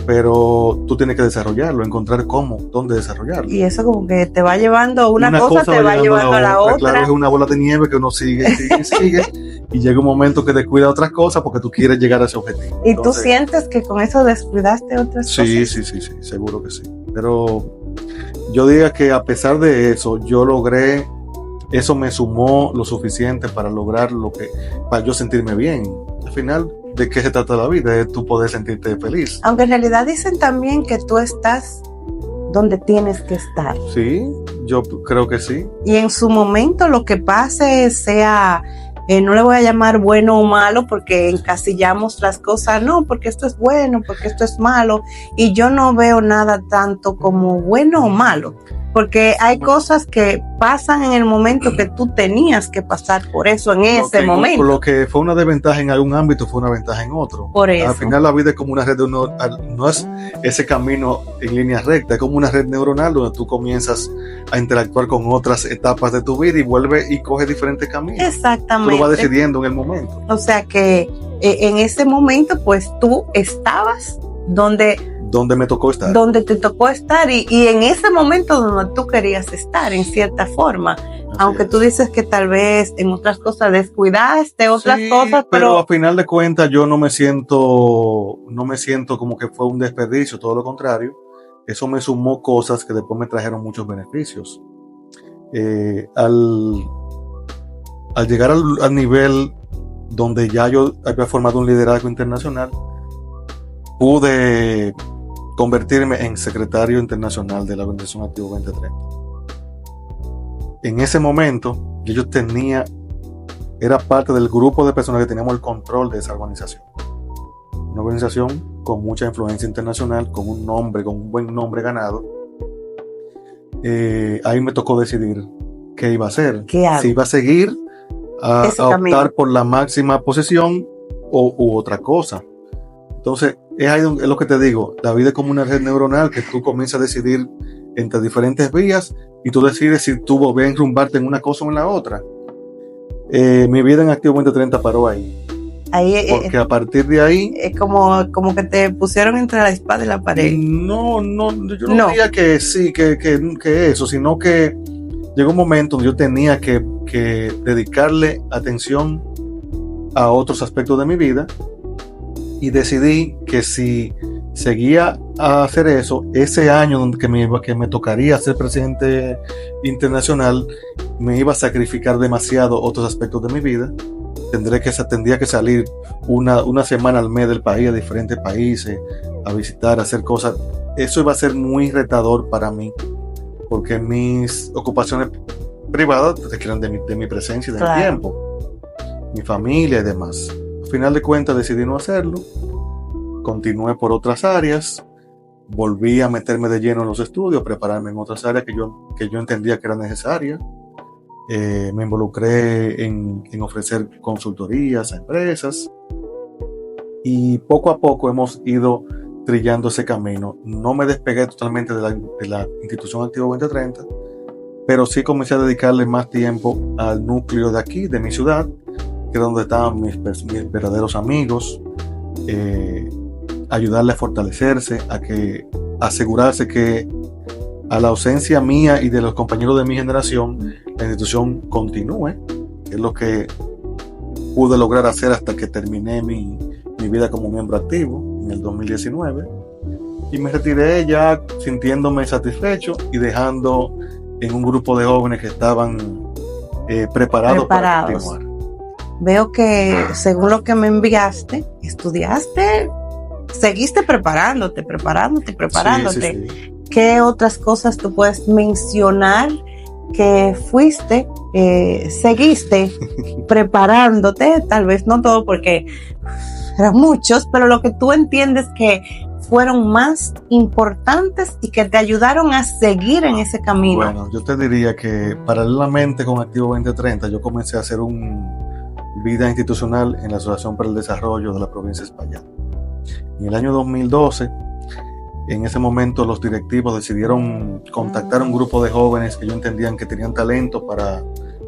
pero tú tienes que desarrollarlo, encontrar dónde desarrollarlo. Y eso como que te va llevando una cosa te va llevando a la otra. Claro, es una bola de nieve que uno sigue, y llega un momento que descuida otras cosas porque tú quieres llegar a ese objetivo. ¿Y entonces, tú sientes que con eso descuidaste otras cosas? Sí, seguro que sí. Pero yo diría que a pesar de eso, yo logré, eso me sumó lo suficiente para lograr para yo sentirme bien. Al final, ¿de qué se trata la vida? Es tú poder sentirte feliz. Aunque en realidad dicen también que tú estás donde tienes que estar. Sí, yo creo que sí. Y en su momento lo que pase sea, no le voy a llamar bueno o malo porque encasillamos las cosas, no, porque esto es bueno, porque esto es malo. Y yo no veo nada tanto como bueno o malo. Porque hay cosas que pasan en el momento que tú tenías que pasar por eso en ese momento. Lo que fue una desventaja en algún ámbito fue una ventaja en otro. Por eso. Al final la vida es como una red no es ese camino en línea recta, es como una red neuronal donde tú comienzas a interactuar con otras etapas de tu vida y vuelves y coges diferentes caminos. Exactamente. Tú lo vas decidiendo en el momento. O sea que en ese momento pues tú estabas donde me tocó estar. Donde te tocó estar y en ese momento donde tú querías estar, en cierta forma. Así aunque tú dices que tal vez en otras cosas descuidaste otras cosas, pero a final de cuentas yo no me siento como que fue un desperdicio, todo lo contrario. Eso me sumó cosas que después me trajeron muchos beneficios. Al llegar al nivel donde ya yo había formado un liderazgo internacional, pude convertirme en secretario internacional de la Organización Activo 2030. En ese momento, yo era parte del grupo de personas que teníamos el control de esa organización. Una una organización con mucha influencia internacional, con un buen nombre ganado. Ahí me tocó decidir qué iba a hacer. Si iba a seguir a optar por la máxima posición u otra cosa. Entonces, es ahí es lo que te digo, la vida es como una red neuronal que tú comienzas a decidir entre diferentes vías y tú decides si tú vas a enrumbarte en una cosa o en la otra. Mi vida en Activo 2030 paró ahí. Porque a partir de ahí... Es como que te pusieron entre la espada y la pared. No, yo no diría que sí, que eso, sino que llegó un momento donde yo tenía que dedicarle atención a otros aspectos de mi vida y decidí que si seguía a hacer eso, ese año donde que me tocaría ser presidente internacional, me iba a sacrificar demasiado otros aspectos de mi vida. Tendría que salir una semana al mes del país, a diferentes países, a visitar, a hacer cosas. Eso iba a ser muy retador para mí, porque mis ocupaciones privadas requieren de mi presencia y de mi tiempo, mi familia y demás. Al final de cuentas decidí no hacerlo, continué por otras áreas, volví a meterme de lleno en los estudios, prepararme en otras áreas que yo entendía que eran necesarias. Me involucré en ofrecer consultorías a empresas y poco a poco hemos ido trillando ese camino. No me despegué totalmente de la institución Activo 2030, pero sí comencé a dedicarle más tiempo al núcleo de aquí, de mi ciudad, que es donde estaban mis verdaderos amigos, ayudarle a fortalecerse, asegurarse que a la ausencia mía y de los compañeros de mi generación, la institución continúe, que es lo que pude lograr hacer hasta que terminé mi vida como miembro activo en el 2019, y me retiré ya sintiéndome satisfecho y dejando en un grupo de jóvenes que estaban preparados para continuar. Veo que según lo que me enviaste, estudiaste, seguiste preparándote. Sí. ¿Qué otras cosas tú puedes mencionar que fuiste, seguiste preparándote? Tal vez no todo porque eran muchos, pero lo que tú entiendes que fueron más importantes y que te ayudaron a seguir en ese camino. Bueno, yo te diría que paralelamente con Activo 2030 yo comencé a hacer vida institucional en la Asociación para el Desarrollo de la provincia de Espaillat. En el año 2012, en ese momento los directivos decidieron contactar a un grupo de jóvenes que ellos entendían que tenían talento para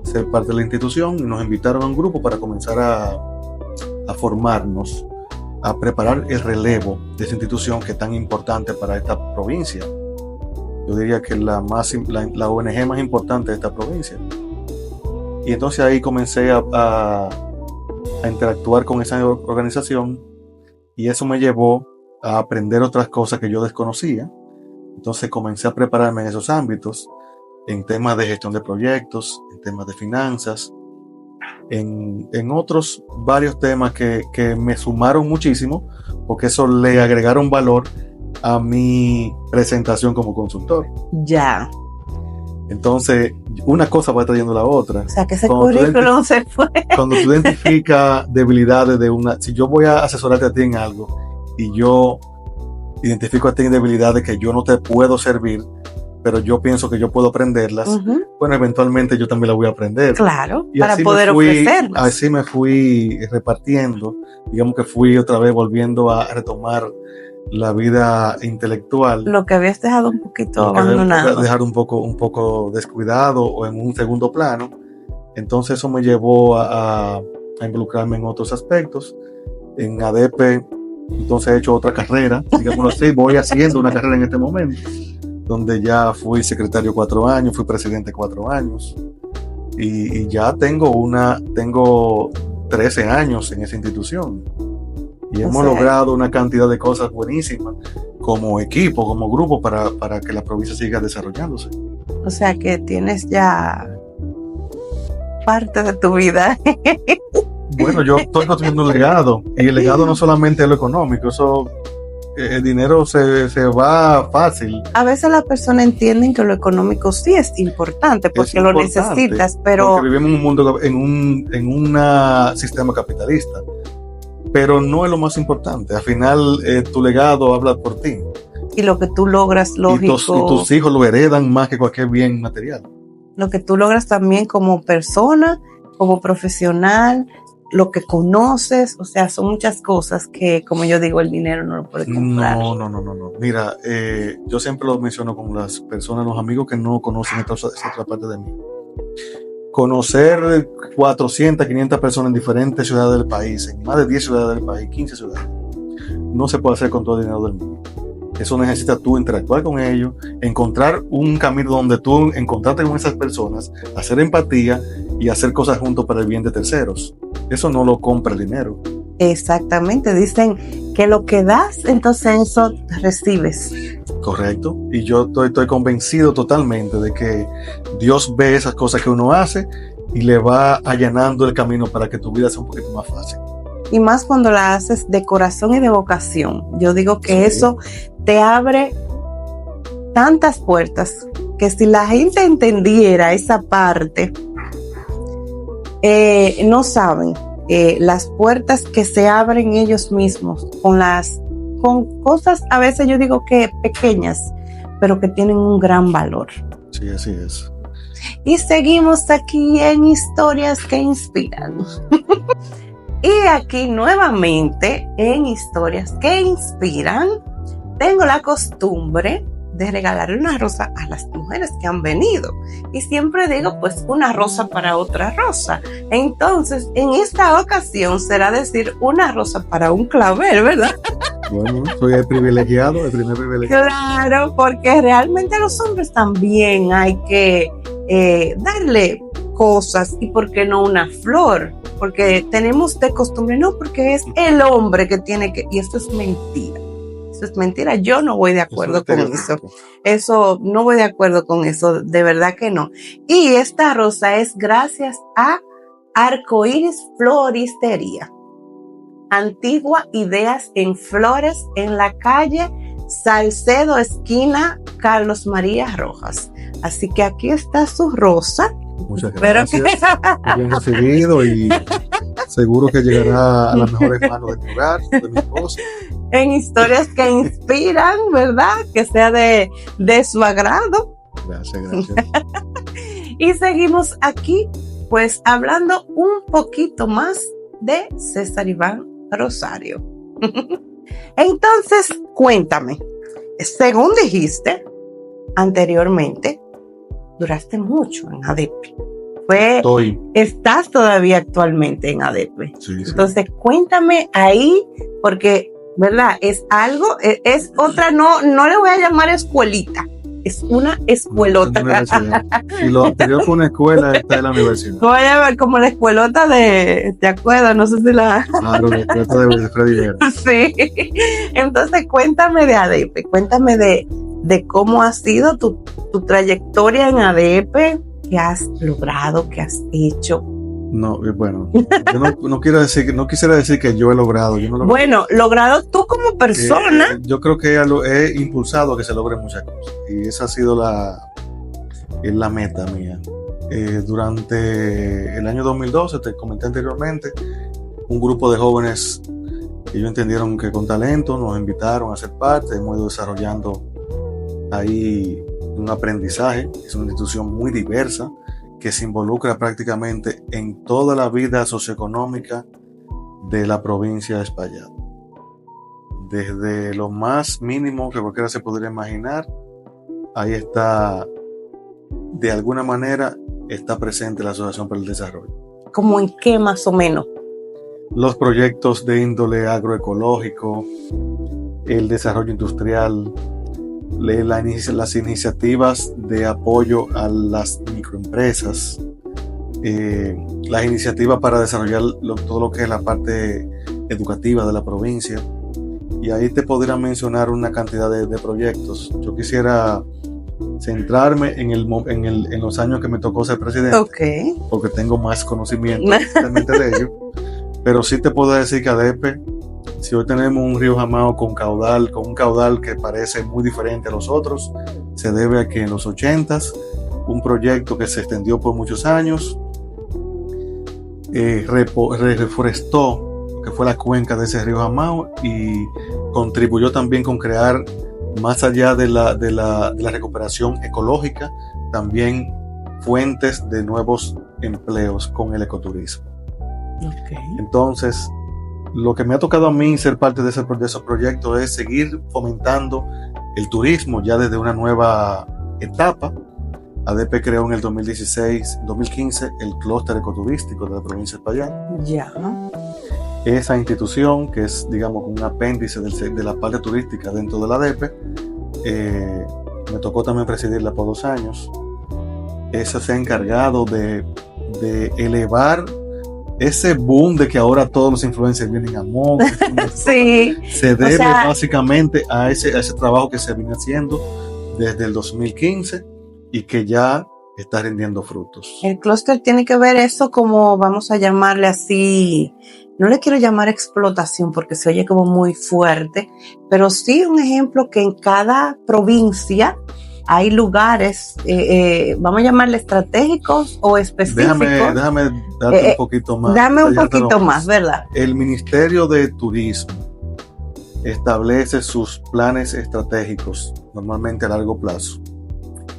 ser parte de la institución y nos invitaron a un grupo para comenzar a formarnos, a preparar el relevo de esa institución que es tan importante para esta provincia. Yo diría que la ONG más importante de esta provincia. Y entonces ahí comencé a interactuar con esa organización y eso me llevó a aprender otras cosas que yo desconocía. Entonces comencé a prepararme en esos ámbitos, en temas de gestión de proyectos, en temas de finanzas, en otros varios temas que me sumaron muchísimo, porque eso le agregaron valor a mi presentación como consultor. Ya. Entonces, una cosa va trayendo la otra. O sea, que ese currículum se fue. Cuando tú identificas debilidades si yo voy a asesorarte a ti en algo y yo identifico a ti debilidades que yo no te puedo servir, pero yo pienso que yo puedo aprenderlas, bueno, eventualmente yo también las voy a aprender. Claro, y para poder ofrecerlas. Así me fui repartiendo, digamos que fui otra vez volviendo a retomar la vida intelectual. Lo que habías dejado un poquito abandonado. Dejar un poco descuidado o en un segundo plano. Entonces eso me llevó a involucrarme en otros aspectos. En ADP, entonces he hecho otra carrera, digámoslo así, voy haciendo una carrera en este momento, donde ya fui secretario 4 años, fui presidente 4 años, y ya tengo 13 años en esa institución. Y hemos logrado una cantidad de cosas buenísimas como equipo, como grupo, para que la provincia siga desarrollándose. O sea que tienes ya parte de tu vida. Bueno, yo estoy construyendo un legado, y el legado no solamente es lo económico, eso, el dinero se va fácil. A veces las personas entienden que lo económico sí es importante, porque lo necesitas, pero... Porque vivimos en un mundo, en un sistema capitalista. pero no es lo más importante. Al final, tu legado habla por ti. Y lo que tú logras, lógico. Y tus hijos lo heredan más que cualquier bien material. Lo que tú logras también como persona, como profesional, lo que conoces, o sea, son muchas cosas que, como yo digo, el dinero no lo puede comprar. No. Mira, yo siempre lo menciono con las personas, los amigos que no conocen esta otra parte de mí. Conocer 400, 500 personas en diferentes ciudades del país, en más de 10 ciudades del país, 15 ciudades, no se puede hacer con todo el dinero del mundo. Eso necesita tú interactuar con ellos, encontrar un camino donde tú encontrarte con esas personas, hacer empatía y hacer cosas juntos para el bien de terceros. Eso no lo compra el dinero. Exactamente, dicen que lo que das, entonces eso recibes. Correcto. Y yo estoy convencido totalmente de que Dios ve esas cosas que uno hace y le va allanando el camino para que tu vida sea un poquito más fácil. Y más cuando la haces de corazón y de vocación. Yo digo que eso te abre tantas puertas que si la gente entendiera esa parte, no saben las puertas que se abren ellos mismos con cosas a veces yo digo que pequeñas, pero que tienen un gran valor. Sí, así es. Y seguimos aquí en Historias que Inspiran. Y aquí nuevamente en Historias que Inspiran, tengo la costumbre de regalarle una rosa a las mujeres que han venido. Y siempre digo, pues, una rosa para otra rosa. Entonces, en esta ocasión será decir una rosa para un clavel, ¿verdad? Bueno, soy el primer privilegiado. Claro, porque realmente a los hombres también hay que darle cosas y por qué no una flor, porque tenemos de costumbre, no, porque es el hombre que tiene que, y esto es mentira. Eso es mentira, yo no voy de acuerdo con eso. Eso, no voy de acuerdo con eso, de verdad que no. Y esta rosa es gracias a Arcoíris Floristería. Antigua Ideas en Flores en la calle Salcedo, esquina Carlos María Rojas. Así que aquí está su rosa. Muchas gracias. Bien recibido y seguro que llegará a las mejores manos de mi hogar, de mi esposa. En Historias que Inspiran, ¿verdad? Que sea de su agrado. Gracias. Y seguimos aquí, pues, hablando un poquito más de César Iván Rosario. Entonces, cuéntame, según dijiste anteriormente, duraste mucho en ADEPE. Estás todavía actualmente en ADEPE. Sí. Entonces, cuéntame ahí, porque, ¿verdad? Es algo, es otra, no le voy a llamar escuelita, es una escuelota. Si lo anterior fue una escuela, esta es la universidad. Voy a ver como la escuelota ¿te acuerdas? No sé si la... Claro, la escuelota de Freddy Vera. Sí. Entonces, cuéntame de ADEPE, cuéntame de cómo ha sido tu trayectoria en ADEPE, qué has logrado, qué has hecho. No, bueno, yo no quisiera decir que yo he logrado. Yo no lo bueno, logrado tú como persona. Yo creo que he impulsado a que se logren muchas cosas y esa ha sido la meta mía. Durante el año 2012, te comenté anteriormente, un grupo de jóvenes que ellos entendieron que con talento nos invitaron a ser parte, hemos ido desarrollando ahí un aprendizaje. Es una institución muy diversa que se involucra prácticamente en toda la vida socioeconómica de la provincia de Espaillat. Desde lo más mínimo que cualquiera se podría imaginar, ahí está, de alguna manera, está presente la Asociación para el Desarrollo. ¿Cómo en qué más o menos? Los proyectos de índole agroecológico, el desarrollo industrial, las iniciativas de apoyo a las microempresas, las iniciativas para desarrollar todo lo que es la parte educativa de la provincia, y ahí te podría mencionar una cantidad de proyectos. Yo quisiera centrarme en los años que me tocó ser presidente, porque tengo más conocimiento de ello, pero sí te puedo decir que ADEPE, si hoy tenemos un río Jamao con un caudal que parece muy diferente a los otros, se debe a que en los 80s, un proyecto que se extendió por muchos años, reforestó que fue la cuenca de ese río Jamao, y contribuyó también con crear, más allá de la recuperación ecológica, también fuentes de nuevos empleos con el ecoturismo. Okay. Entonces, lo que me ha tocado a mí ser parte de esos proyectos es seguir fomentando el turismo ya desde una nueva etapa. ADP creó en el 2015 el clúster ecoturístico de la provincia de Espaillat. Ya. Esa institución, que es, digamos, un apéndice de la parte turística dentro de la ADP, me tocó también presidirla por 2 años. Eso se ha encargado de elevar ese boom de que ahora todos los influencers vienen a Moca. Sí. Se debe básicamente a ese trabajo que se viene haciendo desde el 2015 y que ya está rindiendo frutos. El clúster tiene que ver eso como, vamos a llamarle así, no le quiero llamar explotación porque se oye como muy fuerte, pero sí un ejemplo que en cada provincia hay lugares, vamos a llamarle estratégicos o específicos. Déjame darte un poquito más. Dame un poquito más, ¿verdad? El Ministerio de Turismo establece sus planes estratégicos, normalmente a largo plazo.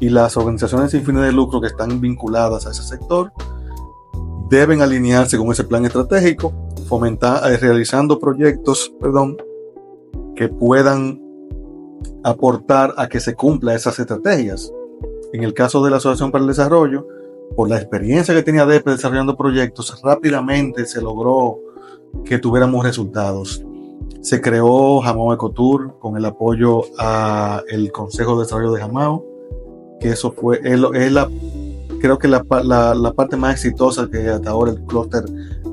Y las organizaciones sin fines de lucro que están vinculadas a ese sector deben alinearse con ese plan estratégico, realizando proyectos, que puedan aportar a que se cumpla esas estrategias. En el caso de la Asociación para el Desarrollo, por la experiencia que tenía ADP desarrollando proyectos, rápidamente se logró que tuviéramos resultados. Se creó Jamao Ecotour con el apoyo al Consejo de Desarrollo de Jamao, que eso fue, creo que la parte más exitosa que hasta ahora el clúster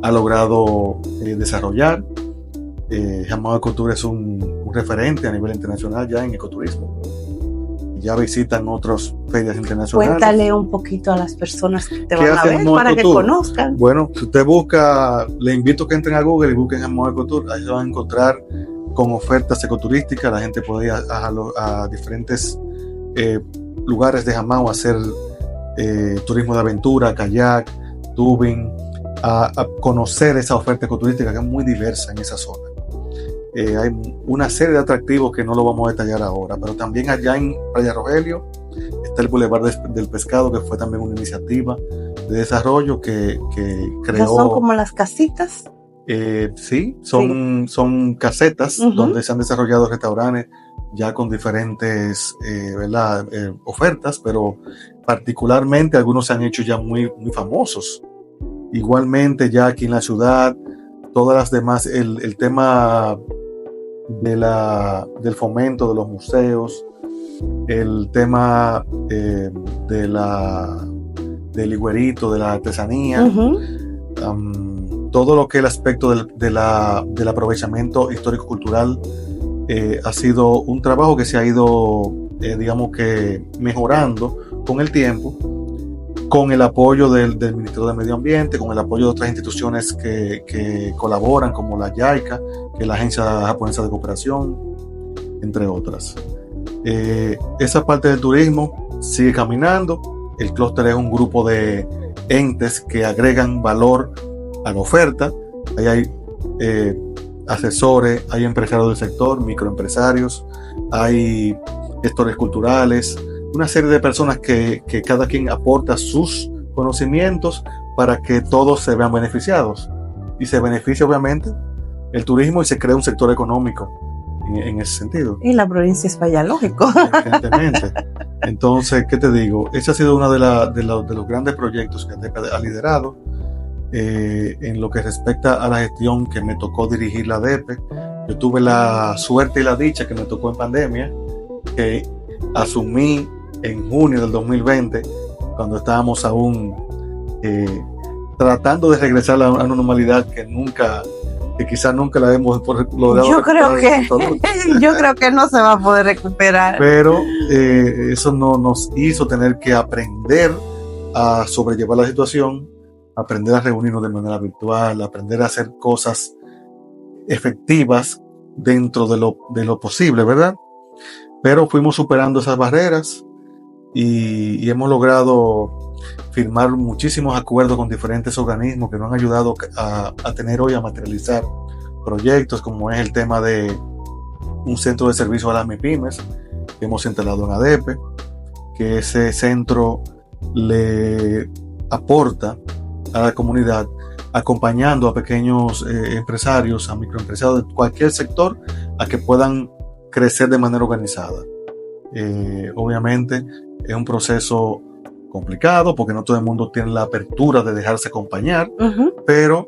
ha logrado desarrollar. Jamao Ecotour es un referente a nivel internacional ya en ecoturismo. Ya visitan otras ferias internacionales. Cuéntale un poquito a las personas que te van a ver para que conozcan. Bueno, si usted busca, le invito a que entren a Google y busquen Jamao Ecotour. Ahí se van a encontrar con ofertas ecoturísticas. La gente puede ir a diferentes lugares de Jamao a hacer turismo de aventura, kayak, tubing, a conocer esa oferta ecoturística que es muy diversa en esa zona. Hay una serie de atractivos que no lo vamos a detallar ahora, pero también allá en Playa Rogelio está el Boulevard del Pescado, que fue también una iniciativa de desarrollo que creó. ¿Son como las casitas? Sí, son casetas donde se han desarrollado restaurantes ya con diferentes ofertas, pero particularmente algunos se han hecho ya muy, muy famosos. Igualmente ya aquí en la ciudad, todas las demás, el tema del fomento de los museos, el tema del higuerito, de la artesanía, todo lo que es el aspecto del aprovechamiento histórico-cultural, ha sido un trabajo que se ha ido, digamos que mejorando con el tiempo, con el apoyo del Ministerio de Medio Ambiente, con el apoyo de otras instituciones que colaboran, como la JICA, que es la Agencia Japonesa de Cooperación, entre otras. Esa parte del turismo sigue caminando. El clúster es un grupo de entes que agregan valor a la oferta. Ahí hay asesores, hay empresarios del sector, microempresarios, hay gestores culturales, una serie de personas que cada quien aporta sus conocimientos para que todos se vean beneficiados. Y se beneficia obviamente el turismo y se crea un sector económico en ese sentido. Y la provincia es Espaillat, lógico. Evidentemente. Entonces, ¿qué te digo? Ese ha sido uno de los grandes proyectos que ADP ha liderado. En lo que respecta a la gestión que me tocó dirigir la ADP, yo tuve la suerte y la dicha que me tocó en pandemia, que asumí en junio del 2020, cuando estábamos aún tratando de regresar a una normalidad que quizás nunca la hemos logrado. Yo creo que no se va a poder recuperar. Pero eso no nos hizo tener que aprender a sobrellevar la situación, aprender a reunirnos de manera virtual, aprender a hacer cosas efectivas dentro de lo posible, ¿verdad? Pero fuimos superando esas barreras y hemos logrado firmar muchísimos acuerdos con diferentes organismos que nos han ayudado a tener hoy, a materializar proyectos, como es el tema de un centro de servicio a las MIPYMES que hemos instalado en ADEPE, que ese centro le aporta a la comunidad, acompañando a pequeños empresarios, a microempresarios de cualquier sector, a que puedan crecer de manera organizada. Obviamente es un proceso complicado porque no todo el mundo tiene la apertura de dejarse acompañar, pero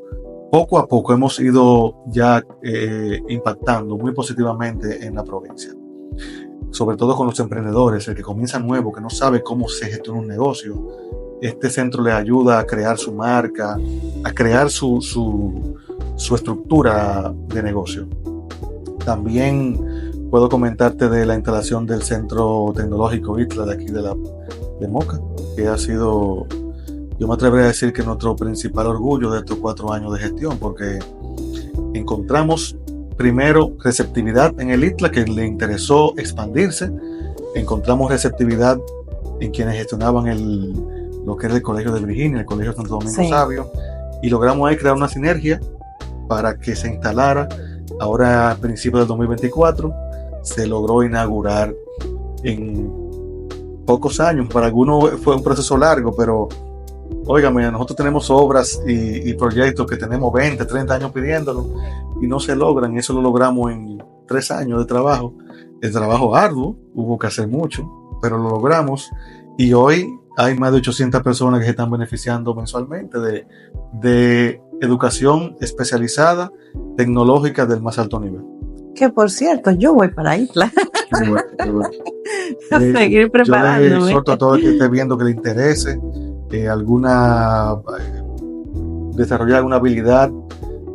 poco a poco hemos ido ya impactando muy positivamente en la provincia, sobre todo con los emprendedores, el que comienza nuevo, que no sabe cómo se gestiona un negocio. Este centro le ayuda a crear su marca, a crear su estructura de negocio. También puedo comentarte de la instalación del Centro Tecnológico ITLA de aquí de Moca, que ha sido, yo me atrevería a decir que nuestro principal orgullo de estos 4 años de gestión, porque encontramos primero receptividad en el ITLA, que le interesó expandirse. Encontramos receptividad en quienes gestionaban lo que era el Colegio de Virginia, el Colegio Santo Domingo Sabio, y logramos ahí crear una sinergia para que se instalara. Ahora, a principios del 2024, se logró inaugurar en pocos años. Para algunos fue un proceso largo, pero óigame, nosotros tenemos obras y proyectos que tenemos 20, 30 años pidiéndolo y no se logran, y eso lo logramos en 3 años de trabajo. El trabajo arduo, hubo que hacer mucho, pero lo logramos, y hoy hay más de 800 personas que se están beneficiando mensualmente de educación especializada, tecnológica del más alto nivel. Que por cierto, yo voy para ITLA. Bueno. A seguir preparándome. Yo le exhorto a todo el que esté viendo que le interese desarrollar alguna habilidad,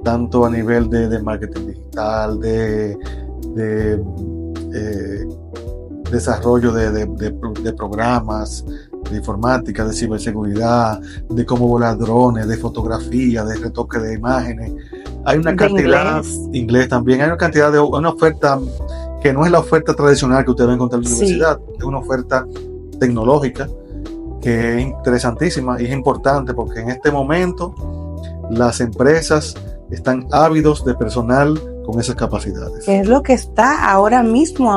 tanto a nivel de marketing digital, de desarrollo de programas, de informática, de ciberseguridad, de cómo volar drones, de fotografía, de retoque de imágenes. Hay una cantidad, inglés también, hay una oferta que no es la oferta tradicional que usted va a encontrar en la universidad, es una oferta tecnológica que es interesantísima y es importante porque en este momento las empresas están ávidos de personal con esas capacidades. Que es lo que está ahora mismo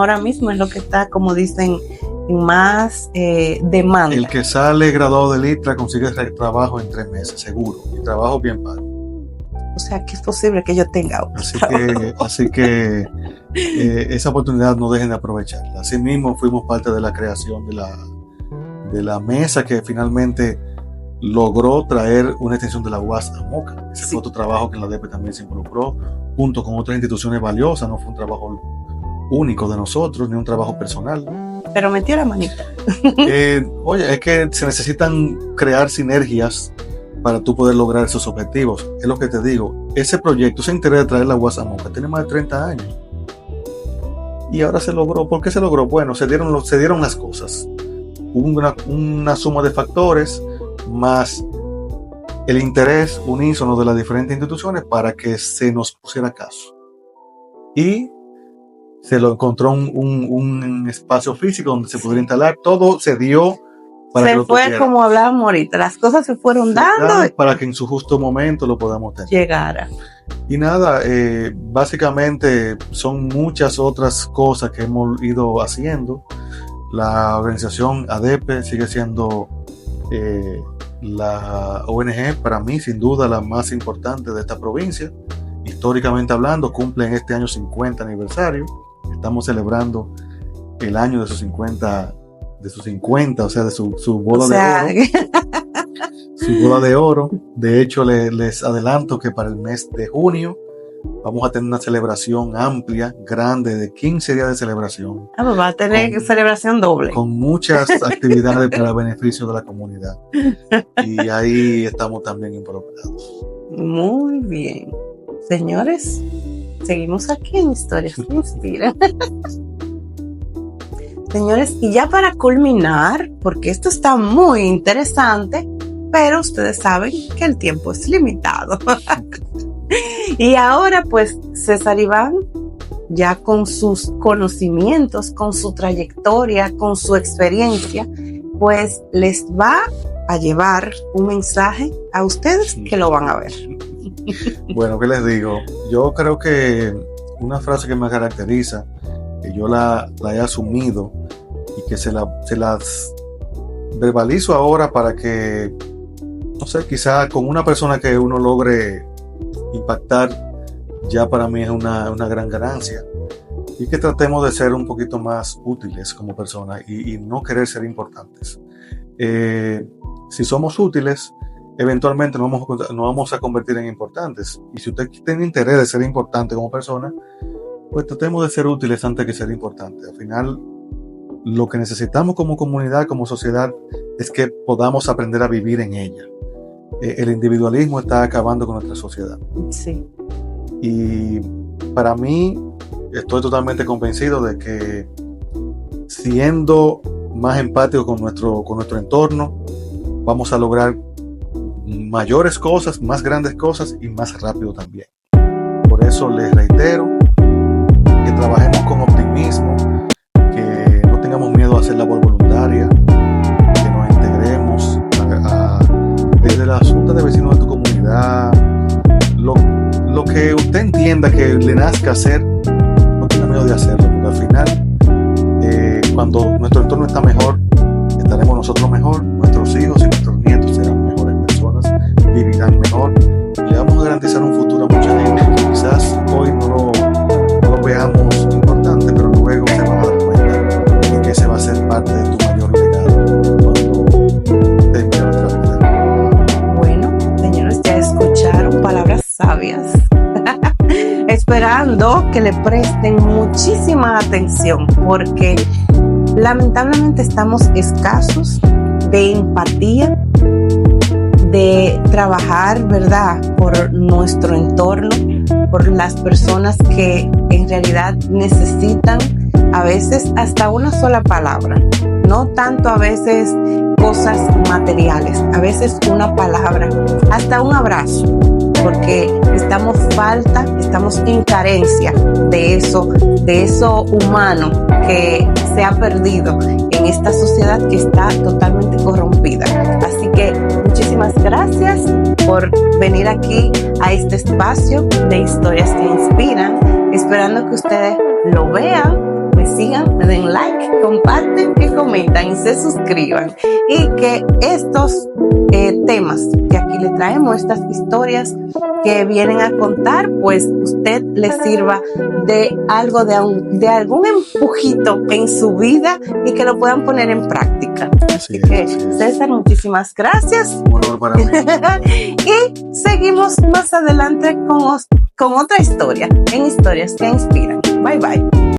es lo que está, como dicen, en más demanda. El que sale graduado del ITLA consigue trabajo en 3 meses, seguro, y trabajo bien pago. O sea, que es posible que yo tenga otro. Así que esa oportunidad no dejen de aprovecharla. Asimismo, fuimos parte de la creación de la mesa que finalmente logró traer una extensión de la UAS a Moca. Ese fue otro trabajo que en la ADEPE también se involucró, junto con otras instituciones valiosas. No fue un trabajo único de nosotros, ni un trabajo personal. Pero metió la manita. Oye, es que se necesitan crear sinergias para tú poder lograr esos objetivos. Es lo que te digo, ese proyecto, ese interés de traer la UAS a Moca, tiene más de 30 años. Y ahora se logró. ¿Por qué se logró? Bueno, se dieron las cosas. Hubo una suma de factores, más el interés unísono de las diferentes instituciones para que se nos pusiera caso. Y se lo encontró un espacio físico donde se pudiera instalar. Todo se dio para que lo fue tuviera. Como hablábamos ahorita, las cosas se fueron dando para que en su justo momento lo podamos tener. Llegara. Y nada, básicamente son muchas otras cosas que hemos ido haciendo. La organización ADEPE sigue siendo la ONG, para mí, sin duda, la más importante de esta provincia. Históricamente hablando, cumple en este año 50 aniversario. Estamos celebrando el año de sus 50, o sea, de su boda de oro. Su boda de oro. De hecho, les adelanto que para el mes de junio vamos a tener una celebración amplia, grande, de 15 días de celebración. Pues va a tener celebración doble. Con muchas actividades para el beneficio de la comunidad. Y ahí estamos también involucrados. Muy bien. Señores, seguimos aquí en Historias que Inspiran. Señores, y ya para culminar, porque esto está muy interesante, pero ustedes saben que el tiempo es limitado. Y ahora, pues, César Iván, ya con sus conocimientos, con su trayectoria, con su experiencia, pues les va a llevar un mensaje a ustedes que lo van a ver. Bueno, ¿qué les digo? Yo creo que una frase que me caracteriza, que yo la he asumido y que se las verbalizo ahora para que, no sé, quizá con una persona que uno logre impactar, ya para mí es una gran ganancia. Y que tratemos de ser un poquito más útiles como personas y no querer ser importantes. Si somos útiles, eventualmente nos vamos a convertir en importantes. Y si usted tiene interés de ser importante como persona, pues tratemos de ser útiles antes que ser importantes. Al final, lo que necesitamos como comunidad, como sociedad, es que podamos aprender a vivir en ella. El individualismo está acabando con nuestra sociedad. Sí. Y para mí, estoy totalmente convencido de que siendo más empáticos con nuestro entorno, vamos a lograr mayores cosas, más grandes cosas y más rápido también. Por eso les reitero que trabajemos con optimismo, que no tengamos miedo a hacer labor voluntaria, que nos integremos desde la junta de vecinos de tu comunidad, lo que usted entienda que le nazca hacer, no tenga miedo de hacerlo, porque al final, cuando nuestro entorno está mejor, estaremos nosotros mejor, nuestros hijos y nuestros nietos serán mejores personas, vivirán mejor, y le vamos a garantizar un futuro a mucha gente que quizás hoy no lo veamos importante, pero luego se van a dar cuenta de que ese va a ser parte de tu mayor legado cuando termine nuestra vida. Bueno, señores, ya escucharon palabras sabias. Esperando que le presten muchísima atención, porque lamentablemente estamos escasos de empatía, de trabajar, ¿verdad?, por nuestro entorno, por las personas que en realidad necesitan a veces hasta una sola palabra, no tanto a veces cosas materiales, a veces una palabra, hasta un abrazo, porque estamos en carencia de eso humano que se ha perdido en esta sociedad que está totalmente corrompida. Así que muchísimas gracias por venir aquí a este espacio de historias que inspiran, esperando que ustedes lo vean, me sigan, me den like, comparten, que comentan y se suscriban, y que estos temas que aquí le traemos, estas historias que vienen a contar, pues usted le sirva de algo, de algún empujito en su vida y que lo puedan poner en práctica. Así que, César, muchísimas gracias. Un honor para mí. Y seguimos más adelante con otra historia en Historias que Inspiran. Bye bye.